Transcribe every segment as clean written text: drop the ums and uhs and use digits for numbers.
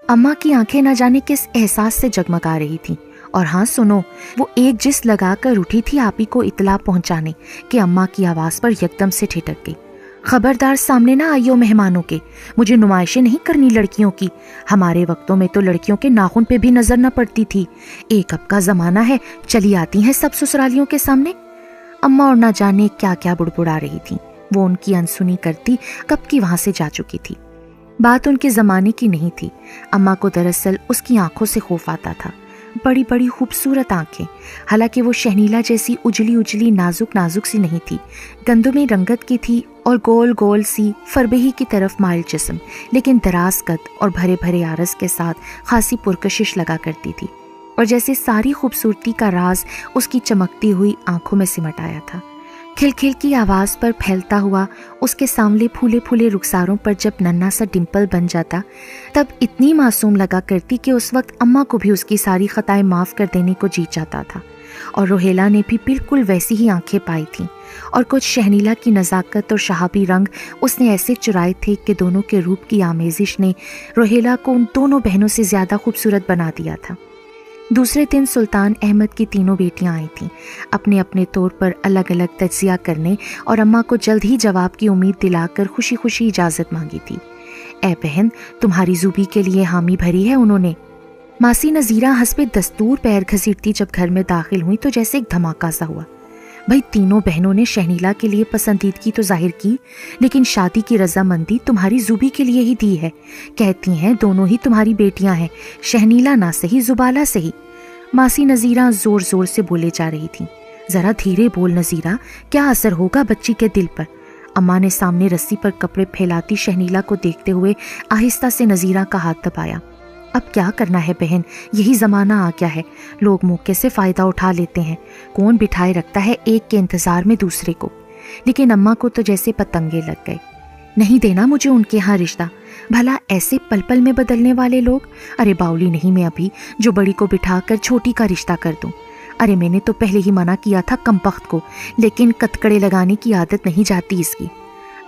اماں کی آنکھیں نہ جانے کس احساس سے جگمگا رہی تھیں، اور ہاں سنو، وہ ایک جس لگا کر اٹھی تھی آپی کو اطلاع پہنچانے کہ اماں کی آواز پر یکدم سے ٹھٹک گئی۔ خبردار سامنے نہ آئیو مہمانوں کے، مجھے نمائشیں نہیں کرنی لڑکیوں کی، ہمارے وقتوں میں تو لڑکیوں کے ناخن پہ بھی نظر نہ پڑتی تھی، ایک اب کا زمانہ ہے، چلی آتی ہیں سب سسرالیوں کے سامنے۔ اماں اور نہ جانے کیا کیا بڑبڑا رہی تھیں، وہ ان کی انسنی کرتی کب کی وہاں سے جا چکی تھی۔ بات ان کے زمانے کی نہیں تھی، اماں کو دراصل اس کی آنکھوں سے خوف آتا تھا، بڑی بڑی خوبصورت آنکھیں، حالانکہ وہ شہنیلا جیسی اجلی اجلی نازک نازک سی نہیں تھی، گندمی رنگت کی تھی اور گول گول سی فربہی کی طرف مائل جسم، لیکن دراز قد اور بھرے بھرے عارض کے ساتھ خاصی پرکشش لگا کرتی تھی، اور جیسے ساری خوبصورتی کا راز اس کی چمکتی ہوئی آنکھوں میں سمٹ آیا تھا۔ کھل کھل کی آواز پر پھیلتا ہوا اس کے سامنے پھولے پھولے رخساروں پر جب ننھا سا ڈمپل بن جاتا، تب اتنی معصوم لگا کرتی کہ اس وقت اماں کو بھی اس کی ساری خطائیں معاف کر دینے کو جی چاہتا تھا، اور روہیلا نے بھی بالکل ویسی ہی آنکھیں پائی تھیں، اور کچھ شہنیلا کی نزاکت اور شہابی رنگ اس نے ایسے چرائے تھے کہ دونوں کے روپ کی آمیزش نے روہیلا کو ان دونوں بہنوں سے زیادہ خوبصورت بنا دیا تھا۔ دوسرے دن سلطان احمد کی تینوں بیٹیاں آئی تھیں، اپنے اپنے طور پر الگ الگ تجزیہ کرنے اور اماں کو جلد ہی جواب کی امید دلا کر خوشی خوشی اجازت مانگی تھی۔ اے بہن، تمہاری زوبی کے لیے حامی بھری ہے انہوں نے۔ ماسی نذیرہ حسب دستور پیر گھسیٹتی جب گھر میں داخل ہوئی تو جیسے ایک دھماکہ سا ہوا۔ بھئی تینوں بہنوں نے شہنیلا کے لیے پسندیدگی تو ظاہر کی، لیکن شادی کی رضامندی تمہاری زوبی کے لیے ہی دی ہے، کہتی ہیں دونوں ہی تمہاری بیٹیاں ہیں، شہنیلا نہ صحیح زبالہ صحیح۔ ماسی نذیرہ زور زور سے بولے جا رہی تھیں۔ ذرا دھیرے بول نذیرہ، کیا اثر ہوگا بچی کے دل پر؟ اماں نے سامنے رسی پر کپڑے پھیلاتی شہنیلا کو دیکھتے ہوئے آہستہ سے نذیرہ کا ہاتھ دبایا۔ اب کیا کرنا ہے بہن، یہی زمانہ آ گیا ہے، لوگ موقع سے فائدہ اٹھا لیتے ہیں، کون بٹھائے رکھتا ہے ایک کے انتظار میں دوسرے کو۔ لیکن اماں کو تو جیسے پتنگے لگ گئے۔ نہیں دینا مجھے ان کے ہاں رشتہ، بھلا ایسے پل پل میں بدلنے والے لوگ؟ ارے باولی نہیں میں ابھی جو بڑی کو بٹھا کر چھوٹی کا رشتہ کر دوں؟ ارے میں نے تو پہلے ہی منع کیا تھا کمبخت کو، لیکن کتکڑے لگانے کی عادت نہیں جاتی اس کی۔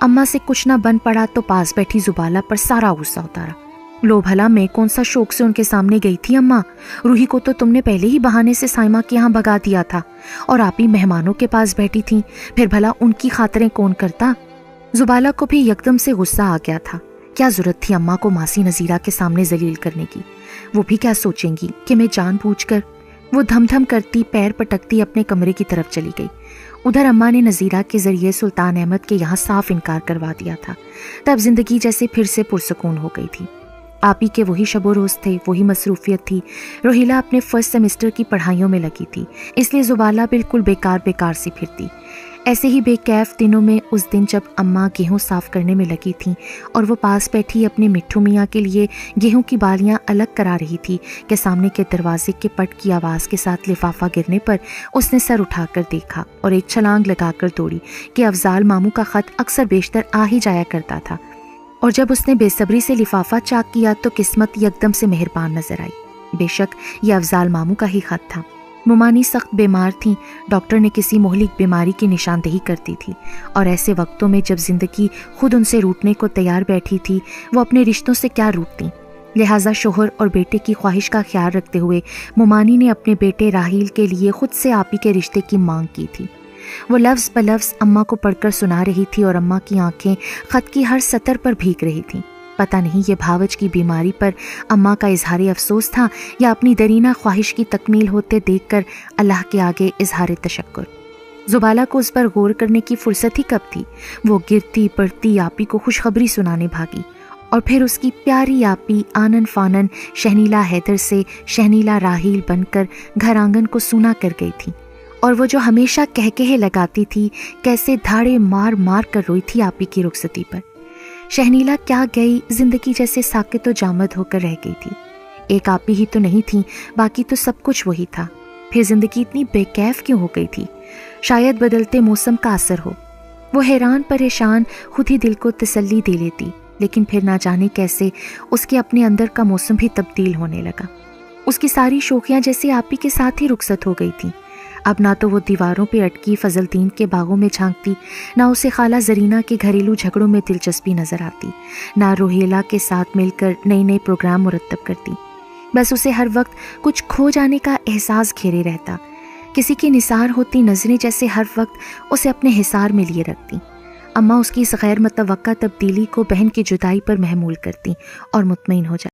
اماں سے کچھ نہ بن پڑا تو پاس بیٹھی زبالہ پر سارا غصہ اتارا۔ لو بھلا میں کون سا شوق سے ان کے سامنے گئی تھی اماں؟ روحی کو تو تم نے پہلے ہی بہانے سے سائمہ کے یہاں بھگا دیا تھا، اور آپ ہی مہمانوں کے پاس بیٹھی تھیں، پھر بھلا ان کی خاطریں کون کرتا؟ زبالہ کو بھی یکدم سے غصہ آ گیا تھا، کیا ضرورت تھی اماں کو ماسی نذیرہ کے سامنے ذلیل کرنے کی؟ وہ بھی کیا سوچیں گی کہ میں جان بوجھ کر؟ وہ دھم دھم کرتی پیر پٹکتی اپنے کمرے کی طرف چلی گئی۔ ادھر اماں نے نذیرہ کے ذریعے سلطان احمد کے یہاں صاف انکار کروا دیا تھا، تب زندگی جیسے پھر سے پرسکون ہو گئی تھی۔ آپی کے وہی شب و روز تھے، وہی مصروفیت تھی۔ روہیلا اپنے فرسٹ سیمسٹر کی پڑھائیوں میں لگی تھی، اس لیے زبالہ بالکل بیکار سی پھرتی۔ ایسے ہی بے کیف دنوں میں اس دن جب اماں گیہوں صاف کرنے میں لگی تھیں اور وہ پاس بیٹھی اپنے مٹھو میاں کے لیے گیہوں کی بالیاں الگ کرا رہی تھی کہ سامنے کے دروازے کے پٹ کی آواز کے ساتھ لفافہ گرنے پر اس نے سر اٹھا کر دیکھا اور ایک چھلانگ لگا کر دوڑی کہ افضال ماموں کا خط اکثر بیشتر آ ہی جایا کرتا تھا، اور جب اس نے بے صبری سے لفافہ چاک کیا تو قسمت یکدم سے مہربان نظر آئی۔ بے شک یہ افضال ماموں کا ہی خط تھا۔ ممانی سخت بیمار تھیں، ڈاکٹر نے کسی مہلک بیماری کی نشاندہی کر دی تھی، اور ایسے وقتوں میں جب زندگی خود ان سے روٹنے کو تیار بیٹھی تھی، وہ اپنے رشتوں سے کیا روٹتی؟ لہٰذا شوہر اور بیٹے کی خواہش کا خیال رکھتے ہوئے ممانی نے اپنے بیٹے راحیل کے لیے خود سے آپی کے رشتے کی مانگ کی تھی۔ وہ لفظ بلفظ اماں کو پڑھ کر سنا رہی تھی اور اماں کی آنکھیں خط کی ہر سطر پر بھیگ رہی تھیں۔ پتہ نہیں یہ بھاوج کی بیماری پر اماں کا اظہار افسوس تھا یا اپنی درینہ خواہش کی تکمیل ہوتے دیکھ کر اللہ کے آگے اظہار تشکر۔ زبالہ کو اس پر غور کرنے کی فرصت ہی کب تھی؟ وہ گرتی پڑتی آپی کو خوشخبری سنانے بھاگی، اور پھر اس کی پیاری آپی آنن فانن شہنیلا حیدر سے شہنیلا راحیل بن کر گھر آنگن کو سونا کر گئی تھی، اور وہ جو ہمیشہ کہکہے لگاتی تھی کیسے دھاڑے مار مار کر روئی تھی آپی کی رخصتی پر۔ شہنیلا کیا گئی، زندگی جیسے ساکت و جامد ہو کر رہ گئی تھی۔ ایک آپی ہی تو نہیں تھی، باقی تو سب کچھ وہی تھا، پھر زندگی اتنی بے کیف کیوں ہو گئی تھی؟ شاید بدلتے موسم کا اثر ہو۔ وہ حیران پریشان خود ہی دل کو تسلی دے لیتی، لیکن پھر نہ جانے کیسے اس کے اپنے اندر کا موسم بھی تبدیل ہونے لگا۔ اس کی ساری شوخیاں جیسے آپی کے ساتھ ہی رخصت ہو گئی تھیں۔ اب نہ تو وہ دیواروں پہ اٹکی فضل دین کے باغوں میں جھانکتی، نہ اسے خالہ زرینہ کے گھریلو جھگڑوں میں دلچسپی نظر آتی، نہ روہیلا کے ساتھ مل کر نئے نئے پروگرام مرتب کرتی۔ بس اسے ہر وقت کچھ کھو جانے کا احساس گھیرے رہتا، کسی کی نثار ہوتی نظریں جیسے ہر وقت اسے اپنے حصار میں لیے رکھتی۔ اماں اس کی اس غیر متوقع تبدیلی کو بہن کی جدائی پر محمول کرتی اور مطمئن ہو جاتی۔